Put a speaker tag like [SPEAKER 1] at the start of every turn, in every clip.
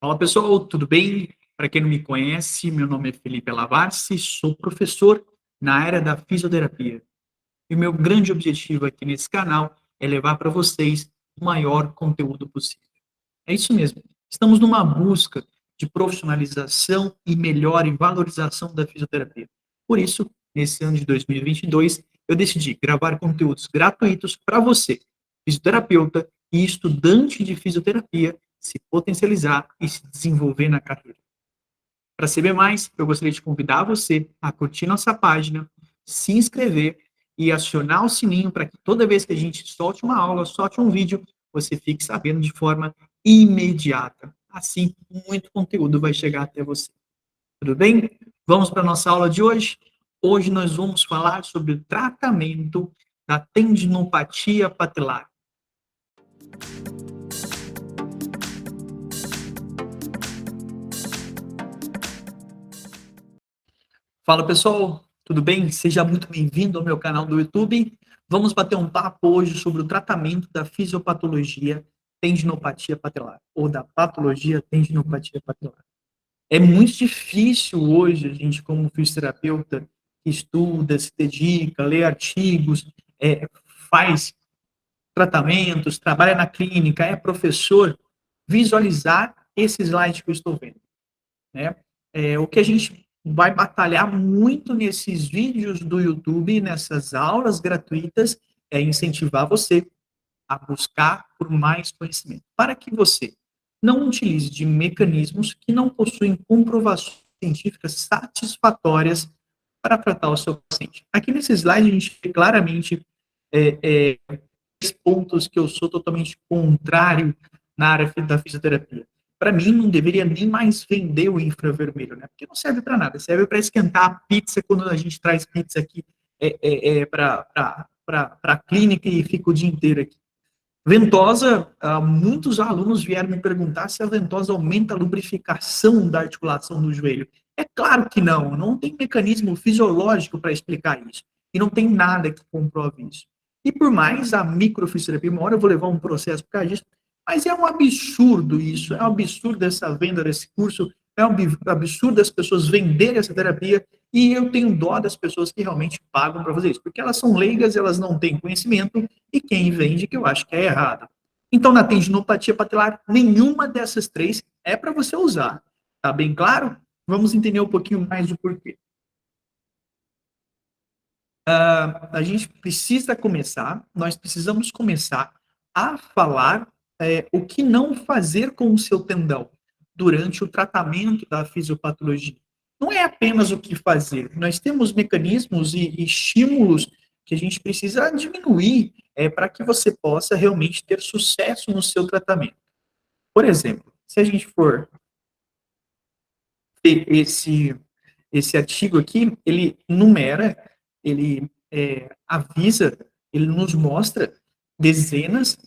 [SPEAKER 1] Fala pessoal, tudo bem? Para quem não me conhece, meu nome é Felipe Alavarce, sou professor na área da fisioterapia. E o meu grande objetivo aqui nesse canal é levar para vocês o maior conteúdo possível. É isso mesmo, estamos numa busca de profissionalização e melhor e valorização da fisioterapia. Por isso, nesse ano de 2022, eu decidi gravar conteúdos gratuitos para você, fisioterapeuta e estudante de fisioterapia, se potencializar e se desenvolver na carreira. Para saber mais, eu gostaria de convidar você a curtir nossa página, se inscrever e acionar o sininho para que toda vez que a gente solte uma aula, solte um vídeo, você fique sabendo de forma imediata. Assim, muito conteúdo vai chegar até você. Tudo bem? Vamos para a nossa aula de hoje? Hoje nós vamos falar sobre o tratamento da tendinopatia patelar. Fala pessoal, tudo bem? Seja muito bem-vindo ao meu canal do YouTube. Vamos bater um papo hoje sobre o tratamento da fisiopatologia tendinopatia patelar, ou da patologia tendinopatia patelar. É muito difícil hoje a gente, como fisioterapeuta, que estuda, se dedica, lê artigos, faz tratamentos, trabalha na clínica, é professor, visualizar esse slide que eu estou vendo, né? O que a gente vai batalhar muito nesses vídeos do YouTube, nessas aulas gratuitas, é incentivar você a buscar por mais conhecimento, para que você não utilize de mecanismos que não possuem comprovações científicas satisfatórias para tratar o seu paciente. Aqui nesse slide a gente vê claramente pontos que eu sou totalmente contrário na área da fisioterapia. Para mim, não deveria nem mais vender o infravermelho, né? Porque não serve para nada. Serve para esquentar a pizza quando a gente traz pizza aqui para a clínica e fica o dia inteiro aqui. Ventosa, muitos alunos vieram me perguntar se a ventosa aumenta a lubrificação da articulação do joelho. É claro que não, não tem mecanismo fisiológico para explicar isso. E não tem nada que comprove isso. E por mais a microfisioterapia, uma hora eu vou levar um processo por causa disso, mas é um absurdo isso, é um absurdo essa venda desse curso, é um absurdo as pessoas venderem essa terapia, e eu tenho dó das pessoas que realmente pagam para fazer isso, porque elas são leigas, elas não têm conhecimento, e quem vende que eu acho que é errado. Então, na tendinopatia patelar, nenhuma dessas três é para você usar. Tá bem claro? Vamos entender um pouquinho mais do porquê. A gente precisa começar, nós precisamos começar a falar o que não fazer com o seu tendão durante o tratamento da fisiopatologia. Não é apenas o que fazer, nós temos mecanismos e estímulos que a gente precisa diminuir para que você possa realmente ter sucesso no seu tratamento. Por exemplo, se a gente for ter esse artigo aqui, ele numera, ele avisa, ele nos mostra dezenas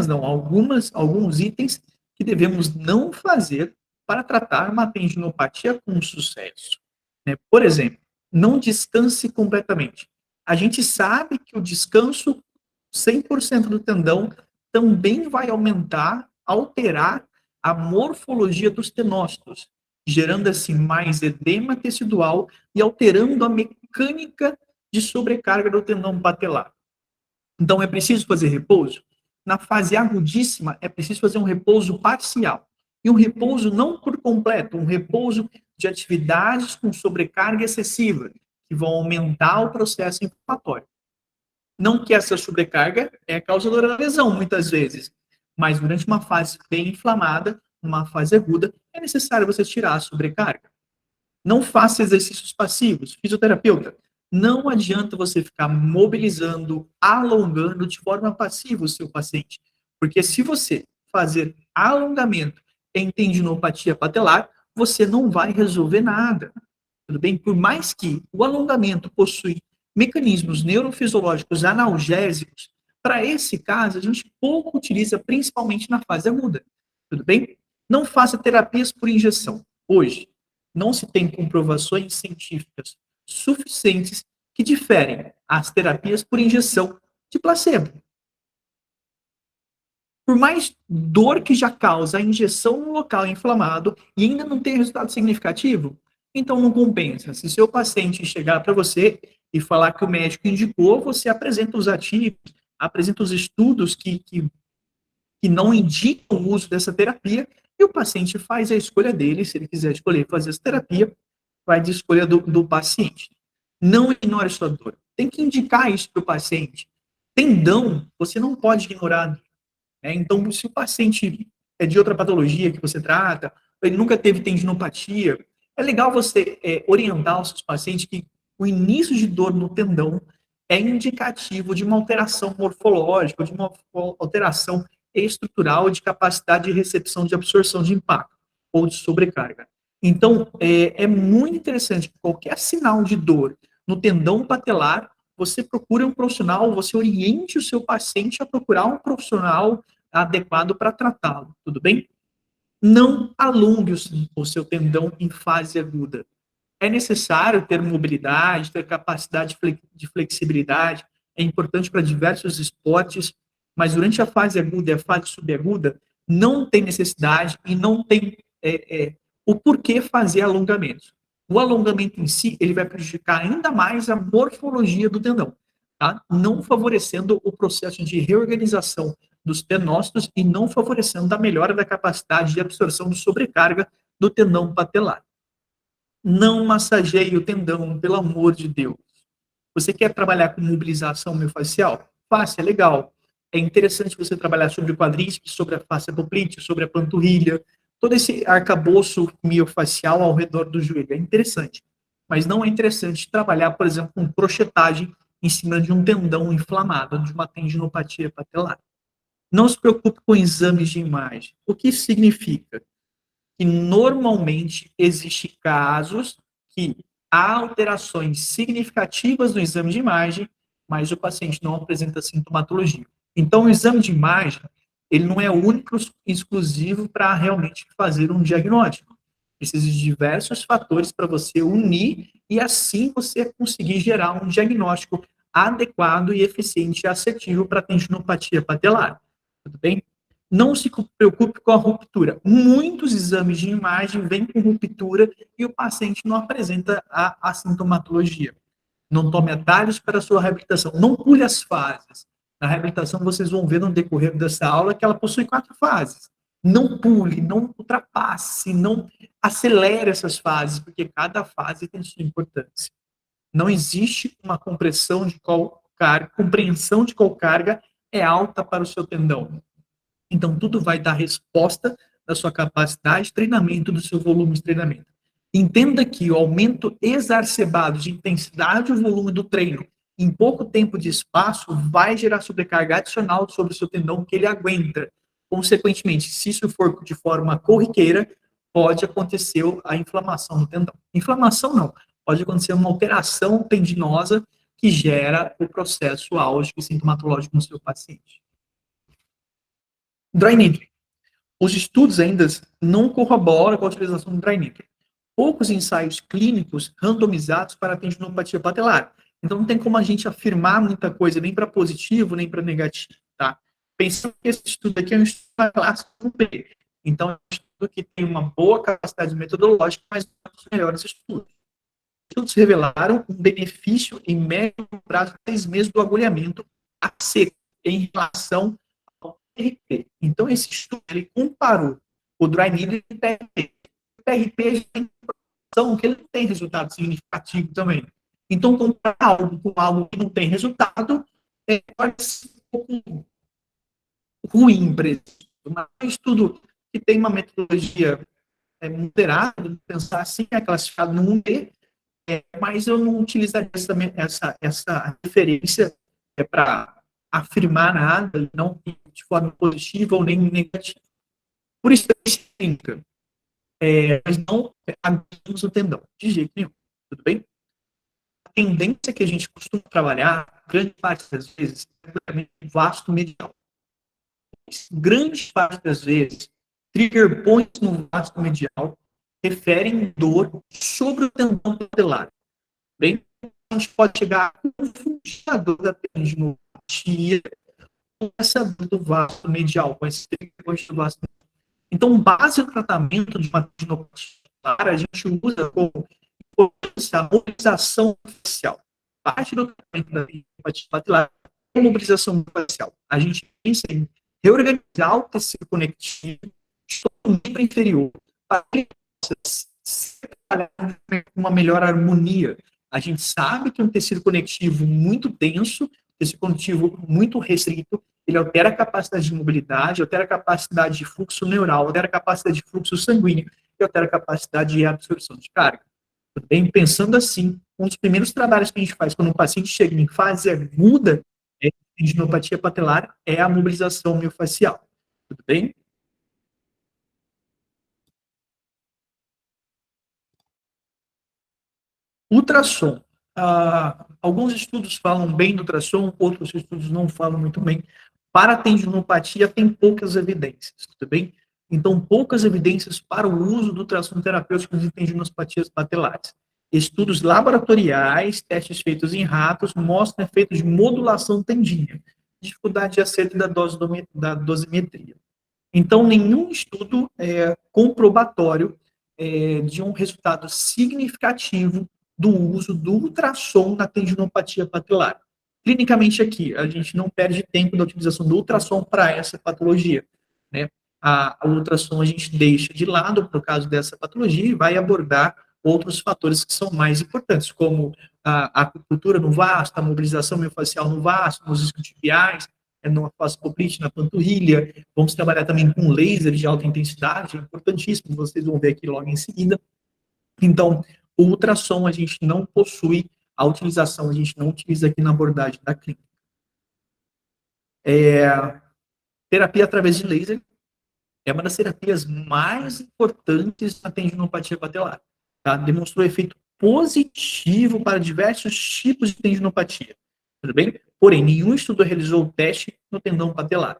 [SPEAKER 1] não, alguns itens que devemos não fazer para tratar uma tendinopatia com sucesso. Né? Por exemplo, não descanse completamente. A gente sabe que o descanso 100% do tendão também vai aumentar, alterar a morfologia dos tenócitos, gerando assim mais edema tecidual e alterando a mecânica de sobrecarga do tendão patelar. Então é preciso fazer repouso? Na fase agudíssima é preciso fazer um repouso parcial. E um repouso não por completo, um repouso de atividades com sobrecarga excessiva, que vão aumentar o processo inflamatório. Não que essa sobrecarga é causadora da lesão, muitas vezes, mas durante uma fase bem inflamada, uma fase aguda, é necessário você tirar a sobrecarga. Não faça exercícios passivos. Fisioterapeuta, não adianta você ficar mobilizando, alongando de forma passiva o seu paciente. Porque se você fazer alongamento em tendinopatia patelar, você não vai resolver nada. Tudo bem? Por mais que o alongamento possui mecanismos neurofisiológicos analgésicos, para esse caso, a gente pouco utiliza, principalmente na fase aguda. Tudo bem? Não faça terapias por injeção. Hoje, não se tem comprovações científicas suficientes que diferem as terapias por injeção de placebo. Por mais dor que já causa a injeção no local inflamado e ainda não tem resultado significativo, então não compensa. Se seu paciente chegar para você e falar que o médico indicou, você apresenta os ativos, apresenta os estudos que não indicam o uso dessa terapia e o paciente faz a escolha dele. Se ele quiser escolher fazer essa terapia, vai de escolha do paciente. Não ignore sua dor. Tem que indicar isso para o paciente. Tendão, você não pode ignorar. Né? Então, se o paciente é de outra patologia que você trata, ele nunca teve tendinopatia, é legal você orientar os seus pacientes que o início de dor no tendão é indicativo de uma alteração morfológica, de uma alteração estrutural de capacidade de recepção de absorção de impacto ou de sobrecarga. Então, é muito interessante que qualquer sinal de dor no tendão patelar, você procure um profissional, você oriente o seu paciente a procurar um profissional adequado para tratá-lo, tudo bem? Não alongue o seu tendão em fase aguda. É necessário ter mobilidade, ter capacidade de flexibilidade, é importante para diversos esportes, mas durante a fase aguda e a fase subaguda, não tem necessidade e não tem o porquê fazer alongamentos. O alongamento em si, ele vai prejudicar ainda mais a morfologia do tendão, tá? Não favorecendo o processo de reorganização dos tenócitos e não favorecendo a melhora da capacidade de absorção de sobrecarga do tendão patelar. Não massageie o tendão, pelo amor de Deus. Você quer trabalhar com mobilização miofascial? Faça, é legal. É interessante você trabalhar sobre o quadríceps, sobre a face poplítea, sobre a panturrilha, todo esse arcabouço miofacial ao redor do joelho. É interessante. Mas não é interessante trabalhar, por exemplo, com crochetagem em cima de um tendão inflamado, de uma tendinopatia patelar. Não se preocupe com exames de imagem. O que isso significa? Que normalmente existem casos que há alterações significativas no exame de imagem, mas o paciente não apresenta sintomatologia. Então, o exame de imagem, ele não é único e exclusivo para realmente fazer um diagnóstico. Precisam de diversos fatores para você unir e assim você conseguir gerar um diagnóstico adequado e eficiente e assertivo para a tendinopatia patelar. Tudo bem? Não se preocupe com a ruptura. Muitos exames de imagem vêm com ruptura e o paciente não apresenta a sintomatologia. Não tome atalhos para a sua reabilitação. Não pule as fases. Na reabilitação, vocês vão ver no decorrer dessa aula que ela possui 4 fases. Não pule, não ultrapasse, não acelere essas fases, porque cada fase tem sua importância. Não existe uma compreensão de qual carga é alta para o seu tendão. Então, tudo vai dar resposta da sua capacidade de treinamento, do seu volume de treinamento. Entenda que o aumento exacerbado de intensidade e volume do treino em pouco tempo de espaço vai gerar sobrecarga adicional sobre o seu tendão que ele aguenta. Consequentemente, se isso for de forma corriqueira, pode acontecer a inflamação do tendão. Inflamação não, pode acontecer uma alteração tendinosa que gera o processo álgico e sintomatológico no seu paciente. Dry needling. Os estudos ainda não corroboram com a utilização do dry needling. Poucos ensaios clínicos randomizados para a tendinopatia patelar. Então, não tem como a gente afirmar muita coisa, nem para positivo, nem para negativo, tá? Pensando que esse estudo aqui é um estudo da classe B. Então, é um estudo que tem uma boa capacidade metodológica, mas não são os melhores estudos. Os estudos revelaram um benefício em médio prazo de 6 meses do agulhamento a seco em relação ao PRP. Então, esse estudo ele comparou o dry needling e o PRP. O PRP já tem informação que ele não tem resultado significativo também. Então, comparar algo com algo que não tem resultado pode ser um pouco ruim para esse estudo. Mas um estudo que tem uma metodologia moderada, pensar assim, é classificado no 1B, mas eu não utilizaria essa referência para afirmar nada, não de forma positiva ou nem negativa. Por isso, mas não agredimos o tendão, de jeito nenhum, tudo bem? A tendência que a gente costuma trabalhar, grande parte das vezes, é vasto medial. Grande parte das vezes, trigger points no vasto medial referem dor sobre o tendão patelar. Bem, a gente pode chegar a confundir a dor da tendinopatia essa do vaso medial, com esse do vaso. Então, base do tratamento de uma tendinopatia, a gente usa como a mobilização facial. Parte do tratamento da tendinopatia patelar é a mobilização facial. A gente pensa em reorganizar o tecido conectivo do membro inferior para que ele possa se trabalhar com uma melhor harmonia. A gente sabe que um tecido conectivo muito denso, tecido conectivo muito restrito, ele altera a capacidade de mobilidade, altera a capacidade de fluxo neural, altera a capacidade de fluxo sanguíneo e altera a capacidade de absorção de carga. Tudo bem? Pensando assim, um dos primeiros trabalhos que a gente faz quando o paciente chega em fase aguda de tendinopatia patelar é a mobilização miofascial. Tudo bem? Ultrassom. Alguns estudos falam bem do ultrassom, outros estudos não falam muito bem. Para a tendinopatia, tem poucas evidências, tudo bem? Então, poucas evidências para o uso do ultrassom terapêutico em tendinopatias patelares. Estudos laboratoriais, testes feitos em ratos, mostram efeitos de modulação tendínea, dificuldade de acerto da dosimetria. Então, nenhum estudo comprobatório de um resultado significativo do uso do ultrassom na tendinopatia patelar. Clinicamente aqui, a gente não perde tempo da utilização do ultrassom para essa patologia, né? O ultrassom a gente deixa de lado por causa dessa patologia e vai abordar outros fatores que são mais importantes, como a acupuntura no vasto, a mobilização miofascial no vasto, nos isquiotibiais, numa fasciculite, na panturrilha. Vamos trabalhar também com laser de alta intensidade, é importantíssimo, vocês vão ver aqui logo em seguida. Então, o ultrassom a gente não possui, a utilização a gente não utiliza aqui na abordagem da clínica. Terapia através de laser é uma das terapias mais importantes na tendinopatia patelar. Tá? Demonstrou efeito positivo para diversos tipos de tendinopatia. Tudo bem? Porém, nenhum estudo realizou o teste no tendão patelar.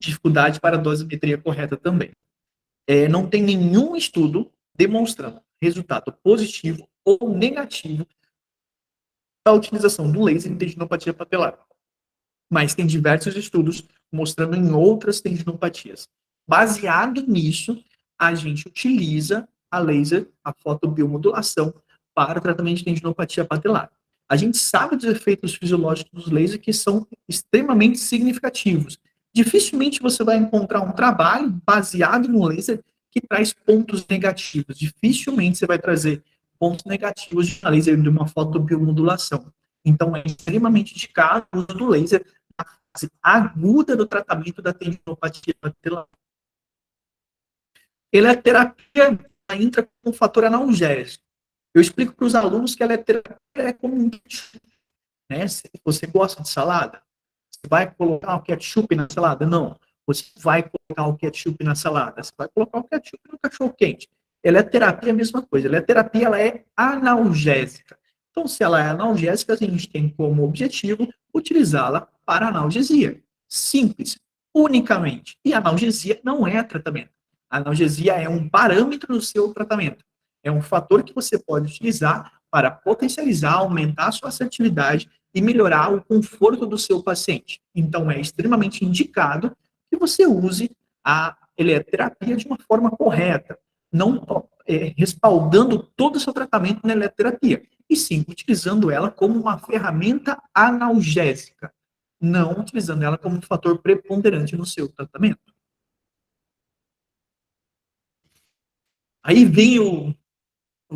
[SPEAKER 1] Dificuldade para a dosimetria correta também. Não tem nenhum estudo demonstrando resultado positivo ou negativo da utilização do laser em tendinopatia patelar. Mas tem diversos estudos mostrando em outras tendinopatias. Baseado nisso, a gente utiliza a laser, a fotobiomodulação, para o tratamento de tendinopatia patelar. A gente sabe dos efeitos fisiológicos dos lasers que são extremamente significativos. Dificilmente você vai encontrar um trabalho baseado no laser que traz pontos negativos. Dificilmente você vai trazer pontos negativos de uma laser de uma fotobiomodulação. Então, é extremamente indicado o uso do laser na fase aguda do tratamento da tendinopatia patelar. Ele é terapia, entra com um fator analgésico. Eu explico para os alunos que ela é terapia como um ketchup, né? Se você gosta de salada, você vai colocar o ketchup na salada? Não. Você vai colocar o ketchup na salada. Você vai colocar o ketchup no cachorro-quente. Ela é terapia, a mesma coisa. Ela é terapia, ela é analgésica. Então, se ela é analgésica, a gente tem como objetivo utilizá-la para analgesia. Simples, unicamente. E analgesia não é tratamento. A analgesia é um parâmetro do seu tratamento. É um fator que você pode utilizar para potencializar, aumentar a sua assertividade e melhorar o conforto do seu paciente. Então, é extremamente indicado que você use a eletroterapia de uma forma correta, não respaldando todo o seu tratamento na eletroterapia, e sim utilizando ela como uma ferramenta analgésica, não utilizando ela como um fator preponderante no seu tratamento. Aí vem o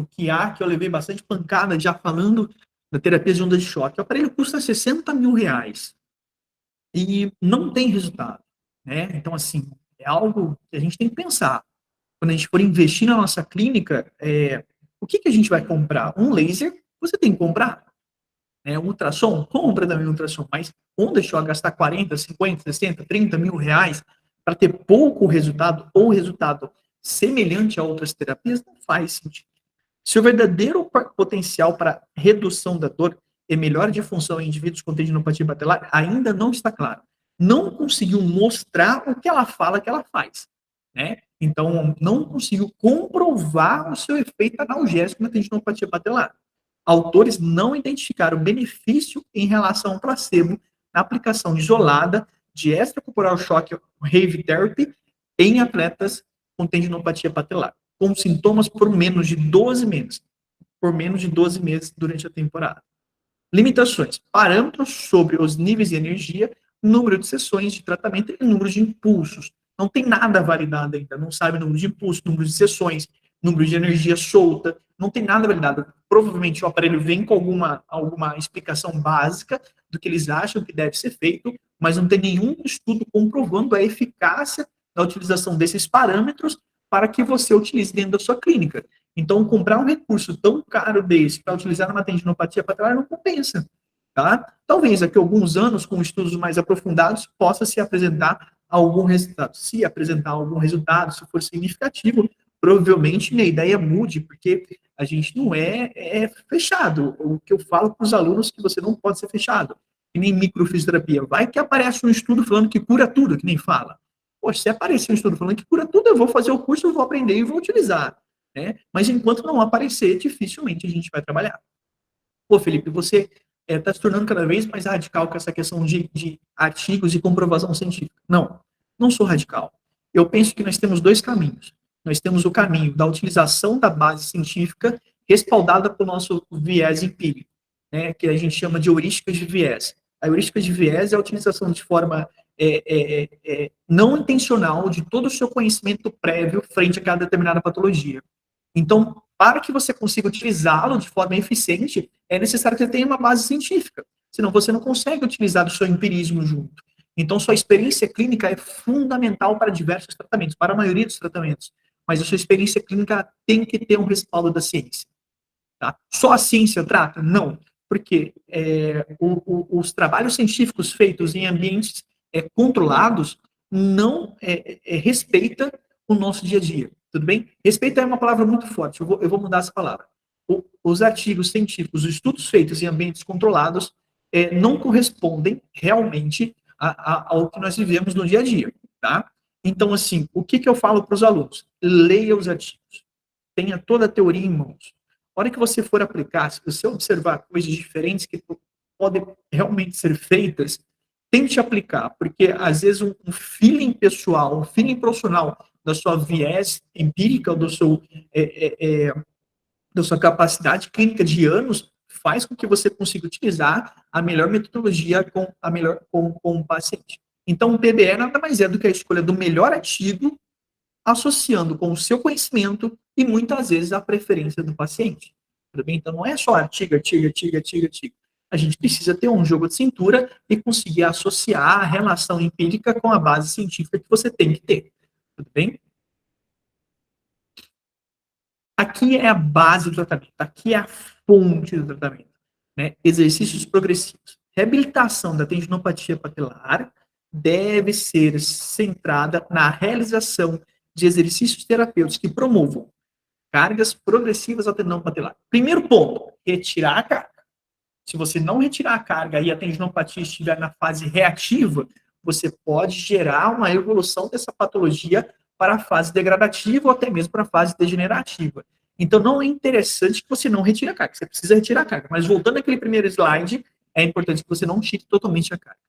[SPEAKER 1] que eu levei bastante pancada já falando da terapia de onda de choque. O aparelho custa R$60 mil e não tem resultado, né? Então, assim, é algo que a gente tem que pensar. Quando a gente for investir na nossa clínica, o que a gente vai comprar? Um laser, você tem que comprar. Um ultrassom, compra também um ultrassom, mas onda de choque gastar 40, 50, 60, 30 mil reais para ter pouco resultado ou resultado semelhante a outras terapias, não faz sentido. Se o verdadeiro potencial para redução da dor e melhora de função em indivíduos com tendinopatia patelar ainda não está claro. Não conseguiu mostrar o que ela fala que ela faz, né? Então, não conseguiu comprovar o seu efeito analgésico na tendinopatia patelar. Autores não identificaram benefício em relação ao placebo na aplicação isolada de extracorporeal choque, Wave Therapy, em atletas com tendinopatia patelar, com sintomas por menos de 12 meses. Por menos de 12 meses durante a temporada. Limitações: parâmetros sobre os níveis de energia, número de sessões de tratamento e número de impulsos. Não tem nada validado ainda, não sabe o número de impulsos, número de sessões, número de energia solta, não tem nada validado. Provavelmente o aparelho vem com alguma explicação básica do que eles acham que deve ser feito, mas não tem nenhum estudo comprovando a eficácia da utilização desses parâmetros para que você utilize dentro da sua clínica. Então, comprar um recurso tão caro desse para utilizar numa tendinopatia patelar não compensa, tá? Talvez daqui a alguns anos, com estudos mais aprofundados, possa se apresentar algum resultado. Se apresentar algum resultado, se for significativo, provavelmente minha ideia mude, porque a gente não é fechado. O que eu falo para os alunos é que você não pode ser fechado. Que nem microfisioterapia. Vai que aparece um estudo falando que cura tudo, que nem fala. Poxa, se aparecer um estudo falando que cura tudo, eu vou fazer o curso, eu vou aprender e vou utilizar. Né? Mas enquanto não aparecer, dificilmente a gente vai trabalhar. Pô, Felipe, você está se tornando cada vez mais radical com essa questão de artigos e comprovação científica. Não, não sou radical. Eu penso que nós temos dois caminhos. Nós temos o caminho da utilização da base científica respaldada pelo nosso viés empírico, né, que a gente chama de heurísticas de viés. A heurística de viés é a utilização de forma não intencional de todo o seu conhecimento prévio frente a cada determinada patologia. Então, para que você consiga utilizá-lo de forma eficiente, é necessário que você tenha uma base científica. Senão, você não consegue utilizar o seu empirismo junto. Então, sua experiência clínica é fundamental para diversos tratamentos, para a maioria dos tratamentos. Mas a sua experiência clínica tem que ter um respaldo da ciência. Tá? Só a ciência trata? Não. Porque os trabalhos científicos feitos em ambientes controlados não respeita o nosso dia a dia. Tudo bem? Respeitar é uma palavra muito forte, eu vou mudar essa palavra. Os artigos científicos, os estudos feitos em ambientes controlados não correspondem realmente ao que nós vivemos no dia a dia, tá? Então, assim, o que eu falo para os alunos? Leia os artigos, tenha toda a teoria em mãos. A hora que você for aplicar, se você observar coisas diferentes que podem realmente ser feitas, tente aplicar, porque às vezes um feeling pessoal, um feeling profissional da sua viés empírica, da sua capacidade clínica de anos, faz com que você consiga utilizar a melhor metodologia com o paciente. Então, o PBE nada mais é do que a escolha do melhor artigo, associando com o seu conhecimento e muitas vezes a preferência do paciente. Tudo bem? Então, não é só artigo. A gente precisa ter um jogo de cintura e conseguir associar a relação empírica com a base científica que você tem que ter. Tudo bem? Aqui é a base do tratamento, aqui é a fonte do tratamento. Né? Exercícios progressivos. Reabilitação da tendinopatia patelar deve ser centrada na realização de exercícios terapêuticos que promovam cargas progressivas ao tendão patelar. Primeiro ponto, retirar a carga. Se você não retirar a carga e a tendinopatia estiver na fase reativa, você pode gerar uma evolução dessa patologia para a fase degradativa ou até mesmo para a fase degenerativa. Então, não é interessante que você não retire a carga. Você precisa retirar a carga. Mas voltando àquele primeiro slide, é importante que você não tire totalmente a carga.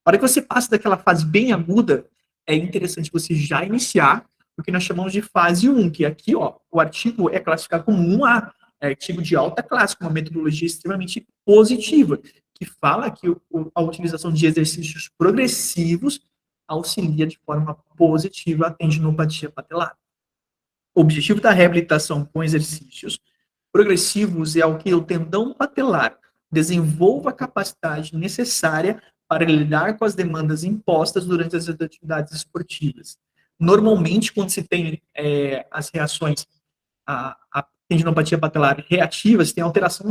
[SPEAKER 1] A hora que você passa daquela fase bem aguda, é interessante você já iniciar o que nós chamamos de fase 1, que aqui, ó, o artigo é classificado como 1A, é artigo de alta classe, com uma metodologia extremamente positiva, que fala que a utilização de exercícios progressivos auxilia de forma positiva a tendinopatia patelar. O objetivo da reabilitação com exercícios progressivos é o que o tendão patelar desenvolva a capacidade necessária para lidar com as demandas impostas durante as atividades esportivas. Normalmente, quando se tem as reações, a tendinopatia patelar reativas, tem alteração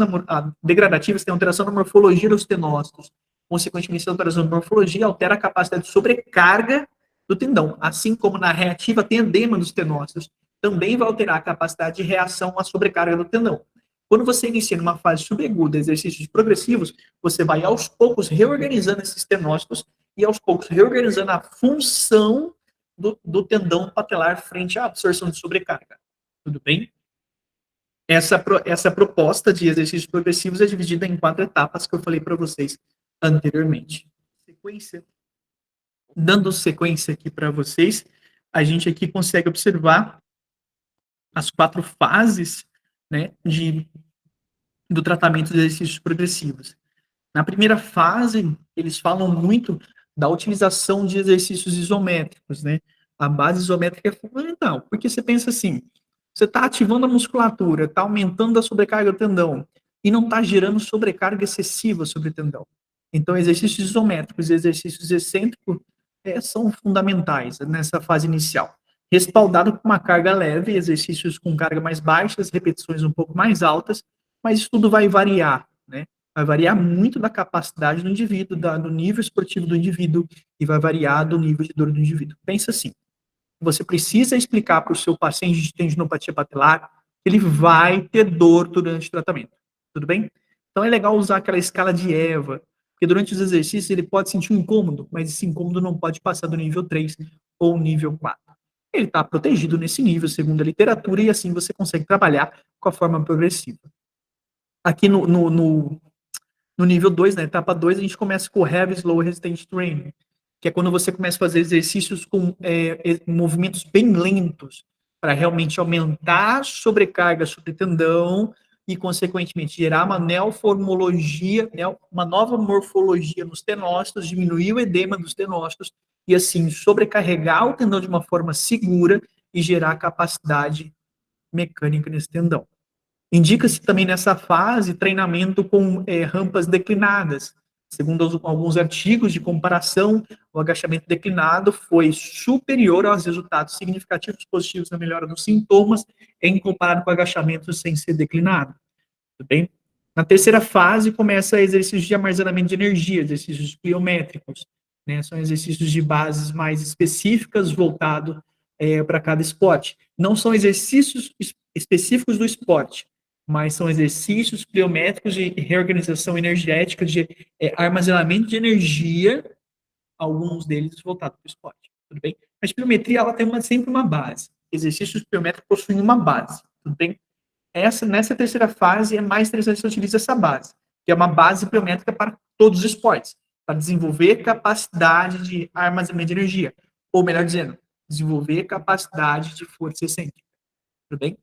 [SPEAKER 1] degradativas, tem alteração na morfologia dos tenócitos. Consequentemente, a alteração da morfologia altera a capacidade de sobrecarga do tendão, assim como na reativa tem edema dos tenócitos, também vai alterar a capacidade de reação à sobrecarga do tendão. Quando você inicia numa fase subaguda, exercícios progressivos, você vai aos poucos reorganizando esses tenócitos e aos poucos reorganizando a função do tendão patelar frente à absorção de sobrecarga. Tudo bem? Essa proposta de exercícios progressivos é dividida em 4 etapas que eu falei para vocês anteriormente. Sequência Dando sequência aqui para vocês, a gente aqui consegue observar as 4 fases, né, do tratamento de exercícios progressivos. Na primeira fase, eles falam muito da utilização de exercícios isométricos, né? A base isométrica é fundamental, porque você pensa assim, você está ativando a musculatura, está aumentando a sobrecarga do tendão e não está gerando sobrecarga excessiva sobre o tendão. Então, exercícios isométricos e exercícios excêntricos são fundamentais nessa fase inicial. Respaldado com uma carga leve, exercícios com carga mais baixas, repetições um pouco mais altas, mas isso tudo vai variar, né? Vai variar muito da capacidade do indivíduo, do nível esportivo do indivíduo, e vai variar do nível de dor do indivíduo. Pensa assim, você precisa explicar para o seu paciente de tendinopatia patelar que ele vai ter dor durante o tratamento, tudo bem? Então é legal usar aquela escala de EVA, porque durante os exercícios ele pode sentir um incômodo, mas esse incômodo não pode passar do nível 3 ou nível 4. Ele está protegido nesse nível, segundo a literatura, e assim você consegue trabalhar com a forma progressiva. Aqui no nível 2, na etapa 2, a gente começa com o Heavy Slow Resistance Training, que é quando você começa a fazer exercícios com movimentos bem lentos, para realmente aumentar a sobrecarga sobre o tendão e, consequentemente, gerar uma neoformologia, uma nova morfologia nos tenócitos, diminuir o edema dos tenócitos e, assim, sobrecarregar o tendão de uma forma segura e gerar capacidade mecânica nesse tendão. Indica-se também nessa fase treinamento com rampas declinadas. Segundo alguns artigos de comparação, o agachamento declinado foi superior aos resultados significativos positivos na melhora dos sintomas em comparado com o agachamento sem ser declinado. Tudo bem? Na terceira fase, começa exercícios de armazenamento de energia, exercícios pliométricos, né? São exercícios de bases mais específicas, voltados para cada esporte. Não são exercícios específicos do esporte, mas são exercícios pliométricos de reorganização energética, de armazenamento de energia, alguns deles voltados para o esporte, tudo bem? Mas pliometria, ela tem sempre uma base. Exercícios pliométricos possuem uma base, tudo bem? Nessa terceira fase, é mais interessante você utilizar essa base, que é uma base pliométrica para todos os esportes, para desenvolver capacidade de armazenamento de energia, ou melhor dizendo, desenvolver capacidade de força excêntrica, tudo bem?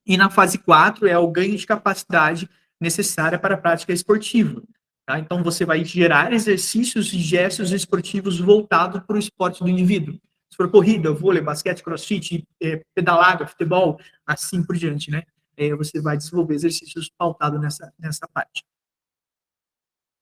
[SPEAKER 1] E na fase 4 é o ganho de capacidade necessária para a prática esportiva. Tá? Então, você vai gerar exercícios e gestos esportivos voltados para o esporte do indivíduo. Se for corrida, vôlei, basquete, crossfit, pedalada, futebol, assim por diante, né? Você vai desenvolver exercícios pautados nessa parte.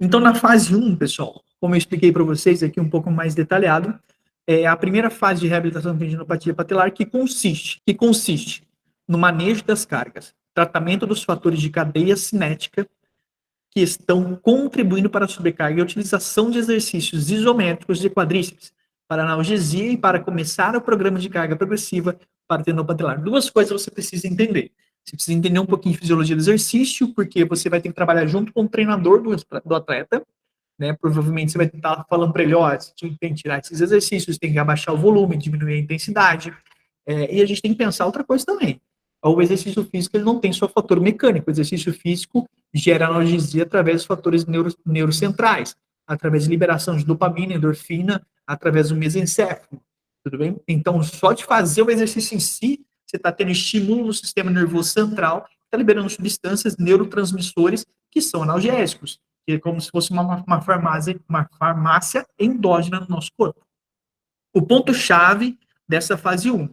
[SPEAKER 1] Então, na fase 1, pessoal, como eu expliquei para vocês aqui um pouco mais detalhado, é a primeira fase de reabilitação de tendinopatia patelar que consiste no manejo das cargas, tratamento dos fatores de cadeia cinética que estão contribuindo para a sobrecarga e a utilização de exercícios isométricos de quadríceps para analgesia e para começar o programa de carga progressiva para tendão patelar. Duas coisas você precisa entender. Você precisa entender um pouquinho de fisiologia do exercício, porque você vai ter que trabalhar junto com o treinador do atleta, né? Provavelmente você vai estar falando para ele, ó, você tem que tirar esses exercícios, tem que abaixar o volume, diminuir a intensidade. E a gente tem que pensar outra coisa também. O exercício físico ele não tem só fator mecânico. O exercício físico gera analgesia através dos fatores neurocentrais, através de liberação de dopamina, endorfina, através do mesencéfalo. Tudo bem? Então, só de fazer o exercício em si, você está tendo estímulo no sistema nervoso central, está liberando substâncias, neurotransmissores, que são analgésicos, que é como se fosse uma farmácia endógena no nosso corpo. O ponto-chave dessa fase 1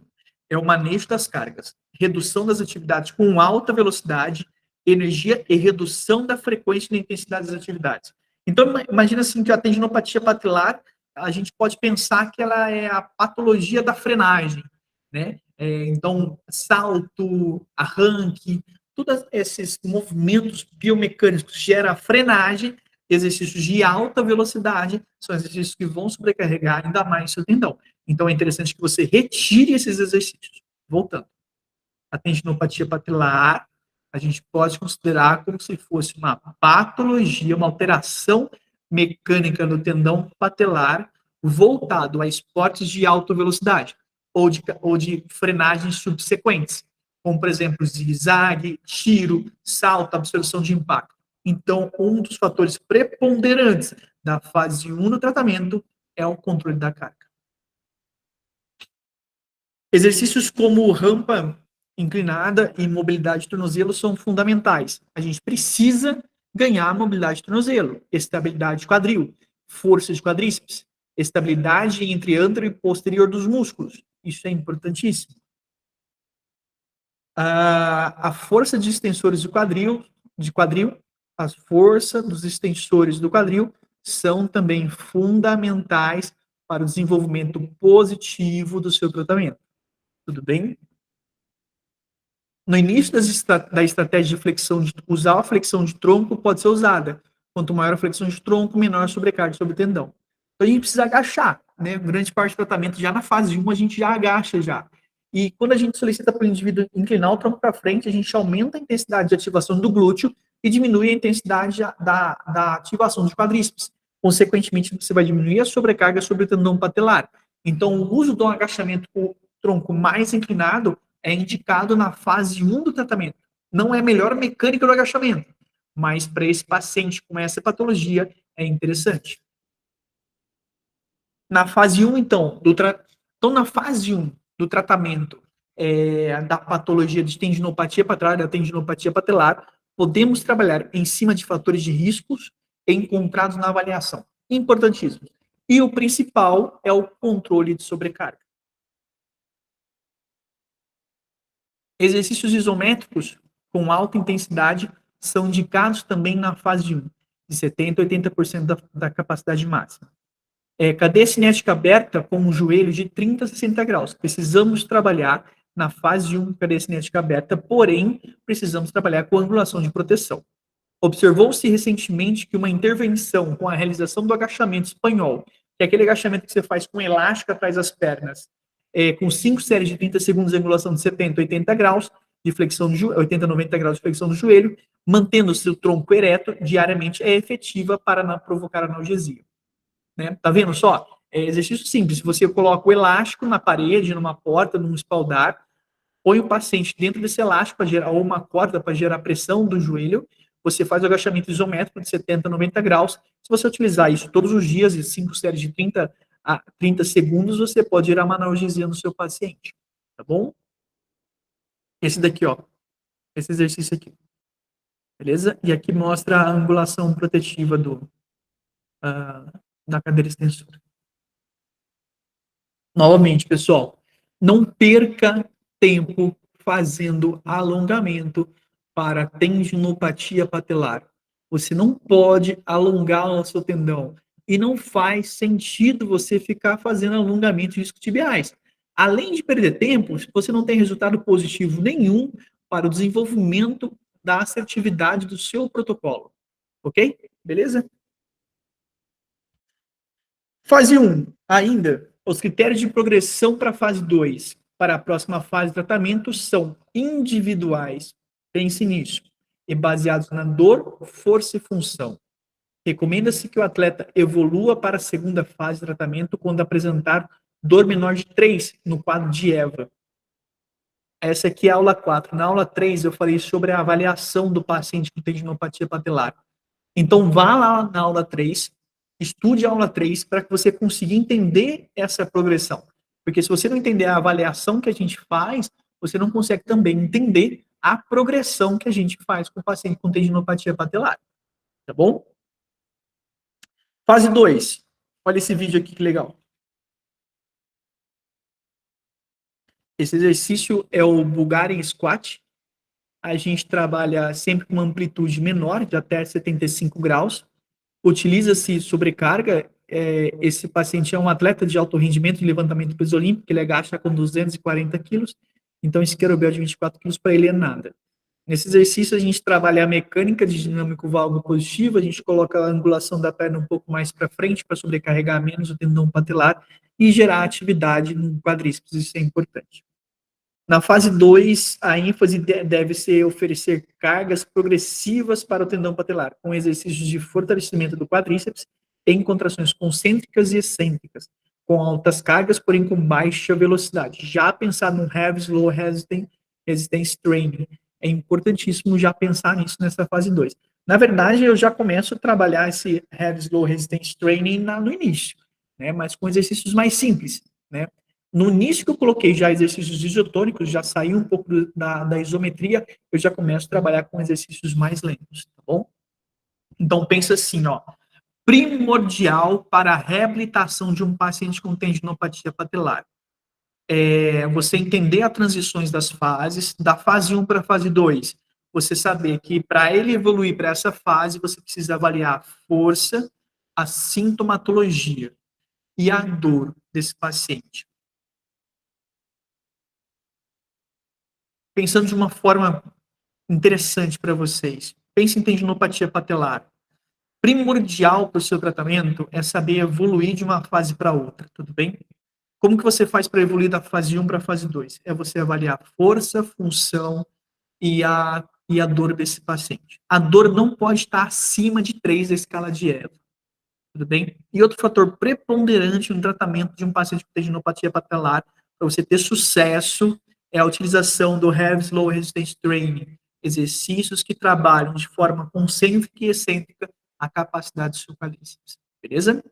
[SPEAKER 1] é o manejo das cargas, redução das atividades com alta velocidade, energia e redução da frequência e da intensidade das atividades. Então, imagina assim que a tendinopatia patelar, a gente pode pensar que ela é a patologia da frenagem, né? Então, salto, arranque, todos esses movimentos biomecânicos geram frenagem, exercícios de alta velocidade, são exercícios que vão sobrecarregar ainda mais seu tendão. Então, é interessante que você retire esses exercícios. Voltando. A tendinopatia patelar, a gente pode considerar como se fosse uma patologia, uma alteração mecânica no tendão patelar voltado a esportes de alta velocidade ou de frenagens subsequentes, como, por exemplo, zigue-zague, tiro, salto, absorção de impacto. Então, um dos fatores preponderantes da fase 1 do tratamento é o controle da carga. Exercícios como rampa inclinada e mobilidade de tornozelo são fundamentais. A gente precisa ganhar mobilidade de tornozelo, estabilidade de quadril, força de quadríceps, estabilidade entre antero e posterior dos músculos. Isso é importantíssimo. A força de extensores de quadril, a força dos extensores do quadril são também fundamentais para o desenvolvimento positivo do seu tratamento. Tudo bem? No início da estratégia de flexão, usar a flexão de tronco pode ser usada. Quanto maior a flexão de tronco, menor a sobrecarga sobre o tendão. Então a gente precisa agachar, né? Grande parte do tratamento, já na fase 1, a gente já agacha já. E quando a gente solicita para o indivíduo inclinar o tronco para frente, a gente aumenta a intensidade de ativação do glúteo e diminui a intensidade da ativação dos quadríceps. Consequentemente, você vai diminuir a sobrecarga sobre o tendão patelar. Então, o uso do agachamento com o tronco mais inclinado é indicado na fase 1 do tratamento. Não é a melhor mecânica do agachamento, mas para esse paciente com essa patologia é interessante. Na fase 1, então, na fase 1 do tratamento da patologia de tendinopatia patelar, da tendinopatia patelar, podemos trabalhar em cima de fatores de riscos encontrados na avaliação. Importantíssimo. E o principal é o controle de sobrecarga. Exercícios isométricos com alta intensidade são indicados também na fase 1, de 70% a 80% da capacidade máxima. Cadeia cinética aberta com o joelho de 30 a 60 graus. Precisamos trabalhar na fase 1 cadeia cinética aberta, porém, precisamos trabalhar com angulação de proteção. Observou-se recentemente que uma intervenção com a realização do agachamento espanhol, que é aquele agachamento que você faz com elástico atrás das pernas, com 5 séries de 30 segundos de angulação de 70 a 80 graus de flexão do joelho, 80 a 90 graus de flexão do joelho, mantendo o seu tronco ereto diariamente, é efetiva para não provocar analgesia. Né? Tá vendo só? É exercício simples. Você coloca o elástico na parede, numa porta, num espaldar, põe o paciente dentro desse elástico para gerar, ou uma corda para gerar pressão do joelho. Você faz o agachamento isométrico de 70 a 90 graus. Se você utilizar isso todos os dias, e 5 séries de 30 a 30 segundos, você pode gerar uma analgesia no seu paciente. Tá bom? Esse daqui, ó. Esse exercício aqui. Beleza? E aqui mostra a angulação protetiva da cadeira extensora. Novamente, pessoal, não perca tempo fazendo alongamento para tendinopatia patelar. Você não pode alongar o seu tendão. E não faz sentido você ficar fazendo alongamento de isquiotibiais. Além de perder tempo, você não tem resultado positivo nenhum para o desenvolvimento da assertividade do seu protocolo. Ok? Beleza? Fase 1, ainda, os critérios de progressão para a fase 2, para a próxima fase de tratamento, são individuais, pense nisso, e baseados na dor, força e função. Recomenda-se que o atleta evolua para a segunda fase de tratamento quando apresentar dor menor de 3 no quadro de EVA. Essa aqui é a aula 4. Na aula 3, eu falei sobre a avaliação do paciente com tendinopatia patelar. Então, vá lá na aula 3, estude a aula 3 para que você consiga entender essa progressão. Porque se você não entender a avaliação que a gente faz, você não consegue também entender a progressão que a gente faz com o paciente com tendinopatia patelar. Tá bom? Fase 2. Olha esse vídeo aqui que legal. Esse exercício é o Bulgarian Squat. A gente trabalha sempre com uma amplitude menor, de até 75 graus. Utiliza-se sobrecarga. Esse paciente é um atleta de alto rendimento de levantamento peso olímpico, ele agacha com 240 quilos, então esse querobel de 24 quilos para ele é nada. Nesse exercício, a gente trabalha a mecânica de dinâmico válvulo positivo, a gente coloca a angulação da perna um pouco mais para frente para sobrecarregar menos o tendão patelar e gerar atividade no quadríceps, isso é importante. Na fase 2, a ênfase deve ser oferecer cargas progressivas para o tendão patelar, com exercícios de fortalecimento do quadríceps em contrações concêntricas e excêntricas, com altas cargas, porém com baixa velocidade. Já pensar no Heavy Slow Resistance Training. É importantíssimo já pensar nisso nessa fase 2. Na verdade, eu já começo a trabalhar esse Heavy Slow Resistance Training no início. né, mas com exercícios mais simples, né. No início que eu coloquei já exercícios isotônicos, já saí um pouco da isometria, eu já começo a trabalhar com exercícios mais lentos, tá bom? Então pensa assim, ó, primordial para a reabilitação de um paciente com tendinopatia patelar. É você entender as transições das fases, da fase 1 para a fase 2. Você saber que para ele evoluir para essa fase, você precisa avaliar a força, a sintomatologia e a dor desse paciente. Pensando de uma forma interessante para vocês, pense em tendinopatia patelar. Primordial para o seu tratamento é saber evoluir de uma fase para outra, tudo bem? Como que você faz para evoluir da fase 1 para a fase 2? É você avaliar força, função e a dor desse paciente. A dor não pode estar acima de 3 da escala de Eva, tudo bem? E outro fator preponderante no tratamento de um paciente com tendinopatia patelar, para você ter sucesso, é a utilização do Heavy Slow Resistance Training, exercícios que trabalham de forma concêntrica e excêntrica a capacidade supralíceas, beleza?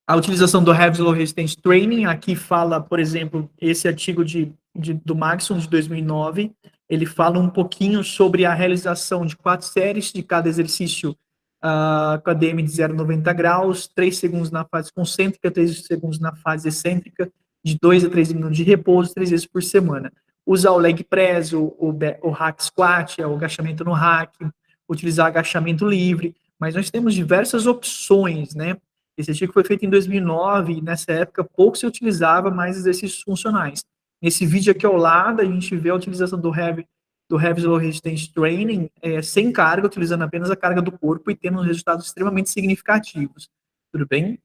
[SPEAKER 1] A utilização do Heavy Slow Resistance Training, aqui fala, por exemplo, esse artigo do Maxson, de 2009, ele fala um pouquinho sobre a realização de 4 séries de cada exercício com a DM de 0,90 graus, 3 segundos na fase concêntrica, 3 segundos na fase excêntrica, de 2 a 3 minutos de repouso, 3 vezes por semana. Usar o leg press, o hack squat, o agachamento no hack, utilizar agachamento livre, mas nós temos diversas opções, né? Esse artigo foi feito em 2009 e nessa época pouco se utilizava mais exercícios funcionais. Nesse vídeo aqui ao lado, a gente vê a utilização do Heavy Slow Resistance Training sem carga, utilizando apenas a carga do corpo e tendo resultados extremamente significativos. Tudo bem?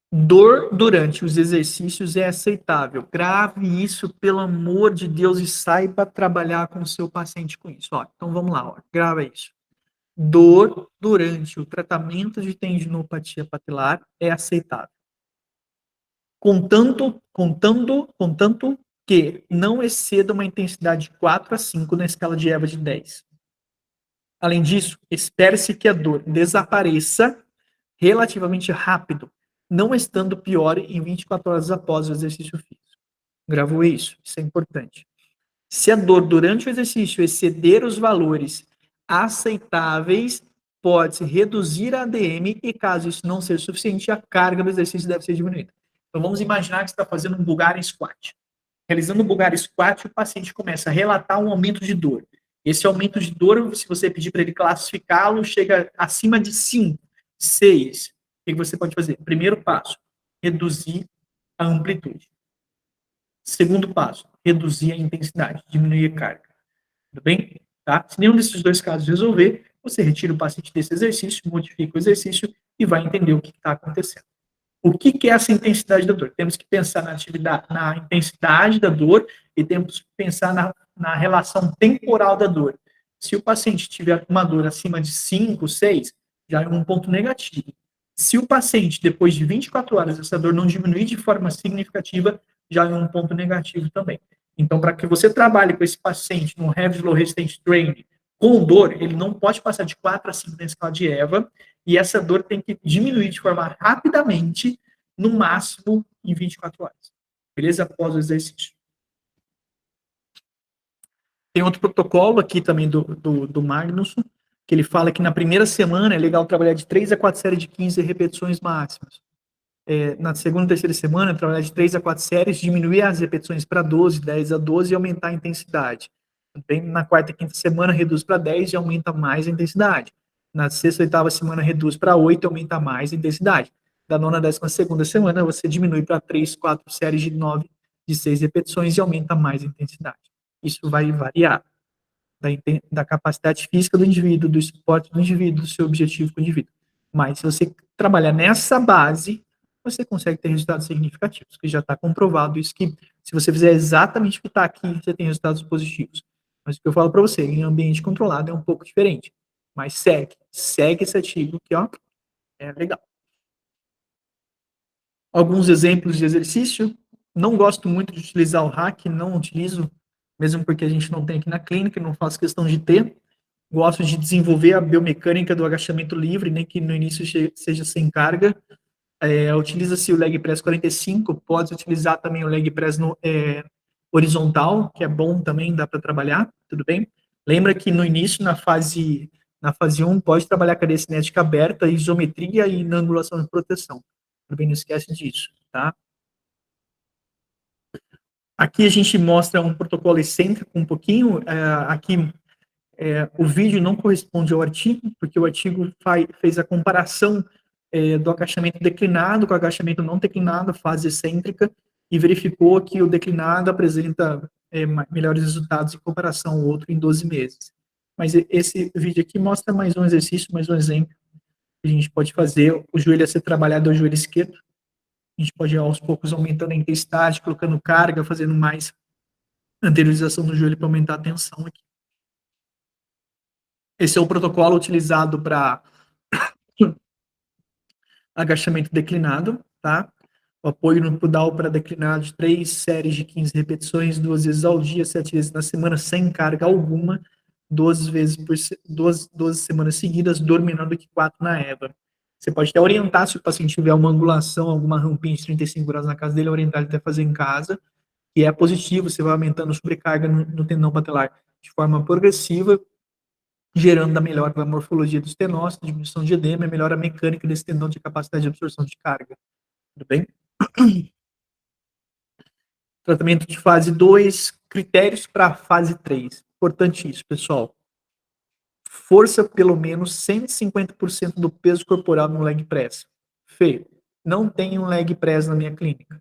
[SPEAKER 1] Dor durante os exercícios é aceitável. Grave isso, pelo amor de Deus, e saiba trabalhar com o seu paciente com isso. Ó, então vamos lá, ó, grava isso. Dor durante o tratamento de tendinopatia patelar é aceitável, contanto que não exceda uma intensidade de 4 a 5 na escala de Eva de 10. Além disso, espere-se que a dor desapareça relativamente rápido, não estando pior em 24 horas após o exercício físico. Gravou isso? Isso é importante. Se a dor durante o exercício exceder os valores aceitáveis, pode-se reduzir a ADM e, caso isso não seja suficiente, a carga do exercício deve ser diminuída. Então, vamos imaginar que você está fazendo um Bulgarian Squat. Realizando o Bulgarian Squat, o paciente começa a relatar um aumento de dor. Esse aumento de dor, se você pedir para ele classificá-lo, chega acima de 5, 6. O que você pode fazer? Primeiro passo, reduzir a amplitude. Segundo passo, reduzir a intensidade, diminuir a carga. Tudo bem? Tá? Se nenhum desses dois casos resolver, você retira o paciente desse exercício, modifica o exercício e vai entender o que está acontecendo. O que é essa intensidade da dor? Temos que pensar na atividade, na intensidade da dor e temos que pensar na relação temporal da dor. Se o paciente tiver uma dor acima de 5, 6, já é um ponto negativo. Se o paciente, depois de 24 horas, essa dor não diminuir de forma significativa, já é um ponto negativo também. Então, para que você trabalhe com esse paciente no Heavy Slow Resistance Training com dor, ele não pode passar de 4 a 5 na escala de EVA, e essa dor tem que diminuir de forma rapidamente, no máximo em 24 horas. Beleza? Após o exercício. Tem outro protocolo aqui também do Magnusson, que ele fala que na primeira semana é legal trabalhar de 3 a 4 séries de 15 repetições máximas. Na segunda e terceira semana, trabalhar de 3 a 4 séries, diminuir as repetições para 12, 10 a 12 e aumentar a intensidade. Também na quarta e quinta semana, reduz para 10 e aumenta mais a intensidade. Na sexta e oitava semana, reduz para 8 e aumenta mais a intensidade. Da nona à 12ª semana, você diminui para 3, 4 séries de 9, de 6 repetições e aumenta mais a intensidade. Isso vai variar da capacidade física do indivíduo, do esporte do indivíduo, do seu objetivo com o indivíduo. Mas se você trabalhar nessa base, você consegue ter resultados significativos, que já está comprovado isso, que se você fizer exatamente o que está aqui, você tem resultados positivos. Mas o que eu falo para você, em ambiente controlado é um pouco diferente. Mas segue esse artigo que, ó, é legal. Alguns exemplos de exercício, Não gosto muito de utilizar o hack, não utilizo, mesmo porque a gente não tem aqui na clínica, não faço questão de ter. Gosto de desenvolver a biomecânica do agachamento livre, nem que no início seja sem carga. Utiliza-se o leg press 45, pode utilizar também o leg press horizontal, que é bom também, dá para trabalhar, tudo bem? Lembra que no início, na fase 1, pode trabalhar cadeia cinética aberta, isometria e na angulação de proteção. Tudo bem? Não esquece disso, tá? Aqui a gente mostra um protocolo excêntrico um pouquinho. Aqui o vídeo não corresponde ao artigo, porque o artigo fez a comparação do agachamento declinado com o agachamento não declinado, fase excêntrica, e verificou que o declinado apresenta melhores resultados em comparação ao outro em 12 meses. Mas esse vídeo aqui mostra mais um exercício, mais um exemplo que a gente pode fazer. O joelho a ser trabalhado é o joelho esquerdo. A gente pode, aos poucos, aumentando a intensidade, colocando carga, fazendo mais anteriorização do joelho para aumentar a tensão aqui. Esse é o protocolo utilizado para agachamento declinado, tá? O apoio no pedal para declinado de 3 séries de 15 repetições, 2 vezes ao dia, 7 vezes na semana, sem carga alguma, 12 semanas seguidas, dor menor do que 4 na EVA. Você pode até orientar, se o paciente tiver uma angulação, alguma rampinha de 35 graus na casa dele, orientar ele até fazer em casa, que é positivo, você vai aumentando a sobrecarga no tendão patelar de forma progressiva, gerando a melhora da morfologia dos tenócitos, diminuição de edema, melhora a mecânica desse tendão de capacidade de absorção de carga. Tudo bem? Tratamento de fase 2, critérios para fase 3. Importante isso, pessoal. Força pelo menos 150% do peso corporal no leg press. Fê, não tem um leg press na minha clínica.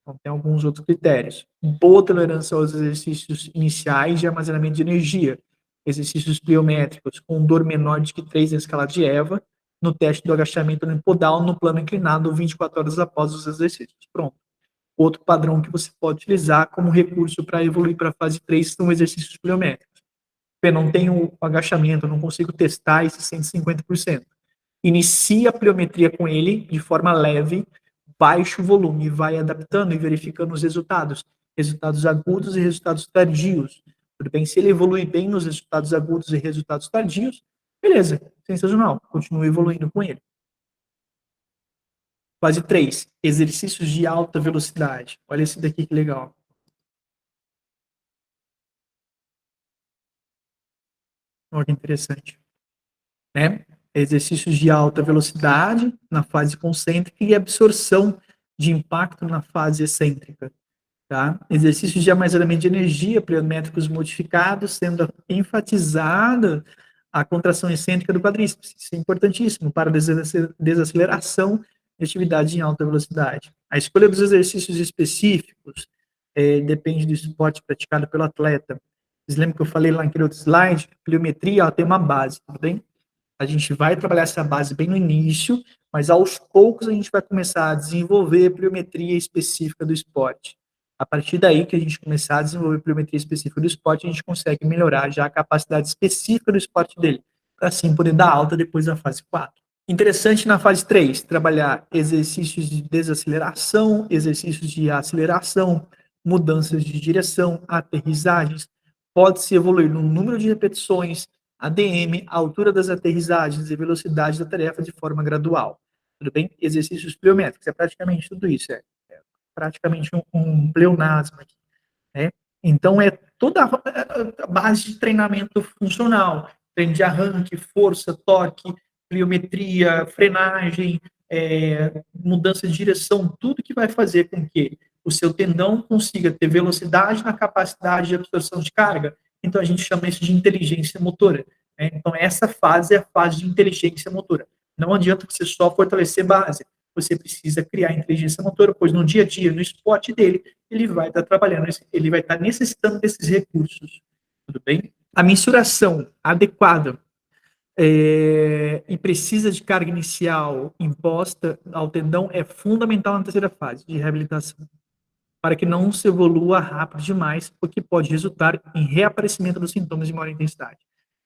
[SPEAKER 1] Então, tem alguns outros critérios. Boa tolerância aos exercícios iniciais de armazenamento de energia. Exercícios pliométricos com dor menor de que 3 na escala de EVA, no teste do agachamento no podal no plano inclinado 24 horas após os exercícios. Pronto. Outro padrão que você pode utilizar como recurso para evoluir para a fase 3 são exercícios pliométricos. Eu não tenho agachamento, não consigo testar esses 150%. Inicia a pliometria com ele de forma leve, baixo volume, vai adaptando e verificando os resultados agudos e resultados tardios. Tudo bem? Se ele evoluir bem nos resultados agudos e resultados tardios, beleza, sensacional, continue evoluindo com ele. Fase 3, exercícios de alta velocidade. Olha esse daqui que legal. Olha que interessante. Né? Exercícios de alta velocidade na fase concêntrica e absorção de impacto na fase excêntrica. Tá? Exercícios de armazenamento de energia, pliométricos modificados, sendo enfatizada a contração excêntrica do quadríceps. Isso é importantíssimo para desaceleração de atividade em alta velocidade. A escolha dos exercícios específicos depende do esporte praticado pelo atleta. Vocês lembram que eu falei lá naquele outro slide? Pliometria ela tem uma base, tudo bem? A gente vai trabalhar essa base bem no início, mas aos poucos a gente vai começar a desenvolver a pliometria específica do esporte. A partir daí que a gente começar a desenvolver a pliometria específica do esporte, a gente consegue melhorar já a capacidade específica do esporte dele, para assim poder dar alta depois da fase 4. Interessante na fase 3, trabalhar exercícios de desaceleração, exercícios de aceleração, mudanças de direção, aterrissagens. Pode-se evoluir no número de repetições, ADM, a altura das aterrissagens e velocidade da tarefa de forma gradual. Tudo bem? Exercícios pliométricos, é praticamente tudo isso. É praticamente um pleonasmo aqui. Né? Então, é toda a base de treinamento funcional. Treino de arranque, força, torque, pliometria, frenagem, mudança de direção, tudo que vai fazer com que o seu tendão consiga ter velocidade na capacidade de absorção de carga. Então, a gente chama isso de inteligência motora. Né? Então, essa fase é a fase de inteligência motora. Não adianta você só fortalecer base. Você precisa criar inteligência motora, pois no dia a dia, no esporte dele, ele vai estar trabalhando, ele vai estar necessitando desses recursos. Tudo bem? A mensuração adequada e precisa de carga inicial imposta ao tendão é fundamental na terceira fase de reabilitação, para que não se evolua rápido demais, porque pode resultar em reaparecimento dos sintomas de maior intensidade.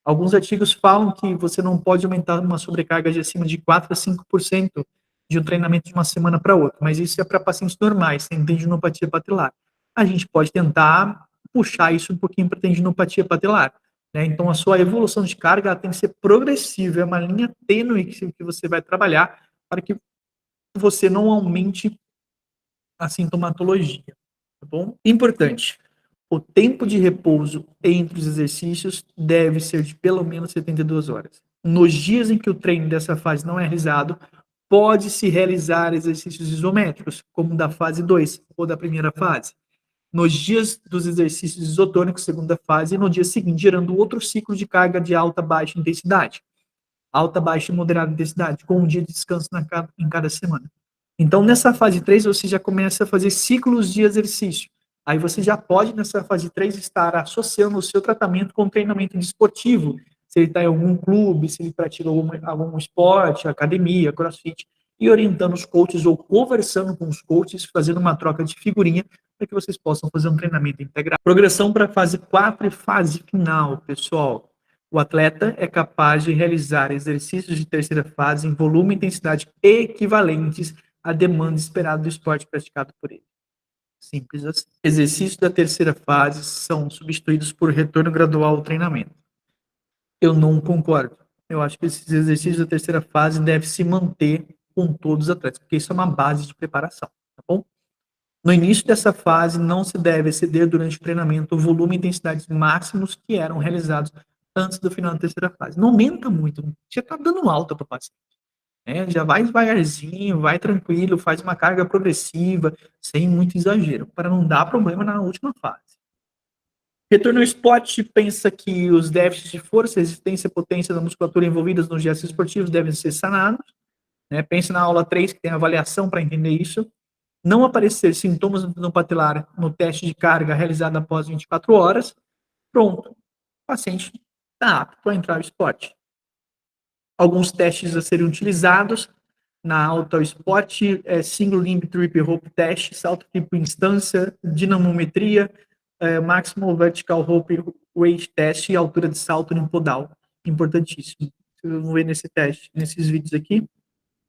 [SPEAKER 1] Alguns artigos falam que você não pode aumentar uma sobrecarga de acima de 4 a 5% de um treinamento de uma semana para outra, mas isso é para pacientes normais, sem tendinopatia patelar. A gente pode tentar puxar isso um pouquinho para tendinopatia patelar, né? Então, a sua evolução de carga ela tem que ser progressiva, é uma linha tênue que você vai trabalhar para que você não aumente a sintomatologia, tá bom? Importante, o tempo de repouso entre os exercícios deve ser de pelo menos 72 horas. Nos dias em que o treino dessa fase não é realizado, pode-se realizar exercícios isométricos, como da fase 2 ou da primeira fase. Nos dias dos exercícios isotônicos, segunda fase, e no dia seguinte, gerando outro ciclo de carga de alta, baixa intensidade. Alta, baixa e moderada intensidade, com um dia de descanso em cada semana. Então, nessa fase 3, você já começa a fazer ciclos de exercício. Aí você já pode, nessa fase 3, estar associando o seu tratamento com treinamento desportivo. Se ele está em algum clube, se ele pratica algum esporte, academia, crossfit, e orientando os coaches ou conversando com os coaches, fazendo uma troca de figurinha para que vocês possam fazer um treinamento integral. Progressão para a fase 4 e fase final, pessoal. O atleta é capaz de realizar exercícios de terceira fase em volume e intensidade equivalentes à demanda esperada do esporte praticado por ele. Simples assim. Exercícios da terceira fase são substituídos por retorno gradual ao treinamento. Eu não concordo. Eu acho que esses exercícios da terceira fase devem se manter com todos os atletas, porque isso é uma base de preparação, tá bom? No início dessa fase, não se deve exceder durante o treinamento o volume e intensidades máximos que eram realizados antes do final da terceira fase. Não aumenta muito, já está dando alta para o paciente. Já vai devagarzinho, vai tranquilo, faz uma carga progressiva, sem muito exagero, para não dar problema na última fase. Retorno ao esporte pensa que os déficits de força, resistência e potência da musculatura envolvidas nos gestos esportivos devem ser sanados. Pensa na aula 3, que tem avaliação para entender isso. Não aparecer sintomas no patelar no teste de carga realizado após 24 horas, pronto, o paciente está apto para entrar no esporte. Alguns testes a serem utilizados na Auto Sport Single Limb Trip Rope Test, salto triplo instância, dinamometria, Maximal Vertical Rope Weight Test e altura de salto unipodal. Importantíssimo. Vocês vão ver nesse teste, nesses vídeos aqui.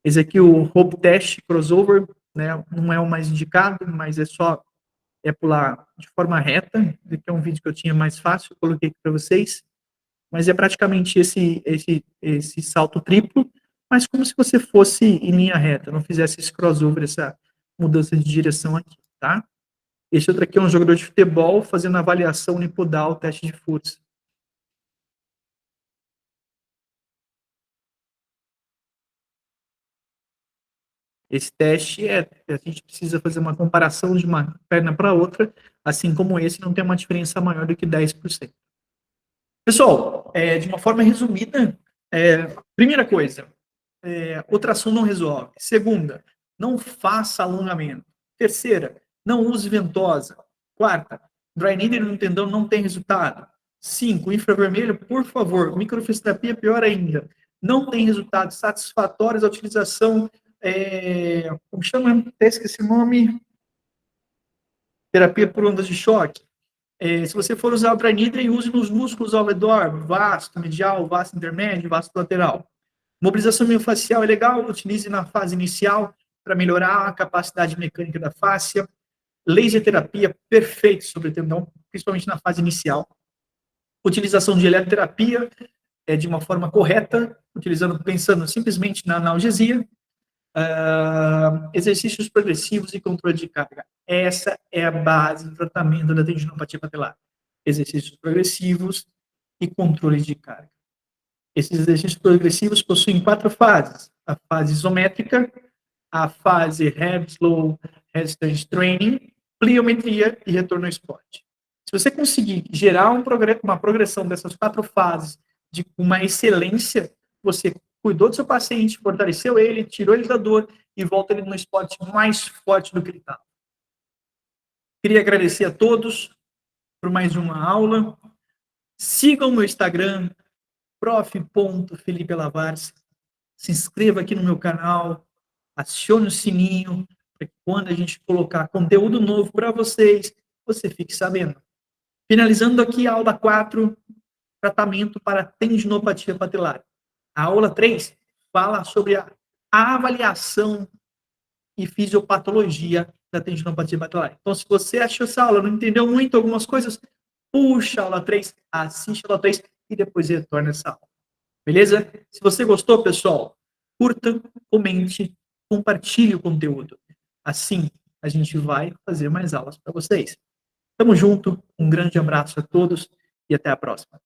[SPEAKER 1] Esse aqui, o Rope Test Crossover, né, não é o mais indicado, mas é pular de forma reta. Esse aqui é um vídeo que eu tinha mais fácil, eu coloquei aqui para vocês. Mas é praticamente esse salto triplo, mas como se você fosse em linha reta, não fizesse esse crossover, essa mudança de direção aqui, tá? Esse outro aqui é um jogador de futebol fazendo avaliação unipodal, teste de força. Esse teste a gente precisa fazer uma comparação de uma perna para outra, assim como esse não tem uma diferença maior do que 10%. Pessoal, de uma forma resumida, primeira coisa, ultrassom não resolve. Segunda, não faça alongamento. Terceira, não use ventosa. Quarta, dry needle no tendão não tem resultado. 5, infravermelho, por favor. Microfisioterapia, pior ainda. Não tem resultados satisfatórios a utilização, como chama? Até esqueci o nome. Terapia por ondas de choque. Se você for usar o dry needle, use nos músculos ao redor, vasto medial, vasto intermédio, vasto lateral. Mobilização miofascial é legal, utilize na fase inicial para melhorar a capacidade mecânica da fáscia. Laser terapia, perfeito sobre o tendão, principalmente na fase inicial. Utilização de eletroterapia de uma forma correta, pensando simplesmente na analgesia. Exercícios progressivos e controle de carga. Essa é a base do tratamento da tendinopatia patelar. Exercícios progressivos e controle de carga. Esses exercícios progressivos possuem 4 fases. A fase isométrica, a fase Heavy Slow Resistance Training, pliometria e retorno ao esporte. Se você conseguir gerar uma progressão dessas 4 fases de uma excelência, você cuidou do seu paciente, fortaleceu ele, tirou ele da dor e volta ele no esporte mais forte do que ele estava. Queria agradecer a todos por mais uma aula. Sigam o meu Instagram, prof.felipe.lavars. Se inscreva aqui no meu canal, acione o sininho, para que quando a gente colocar conteúdo novo para vocês, você fique sabendo. Finalizando aqui a aula 4, tratamento para tendinopatia patelar. A aula 3 fala sobre a a avaliação e fisiopatologia da tendinopatia batelar. Então, se você achou essa aula, não entendeu muito algumas coisas, puxa a aula 3, assiste a aula 3 e depois retorna essa aula. Beleza? Se você gostou, pessoal, curta, comente, compartilhe o conteúdo. Assim, a gente vai fazer mais aulas para vocês. Tamo junto, um grande abraço a todos e até a próxima.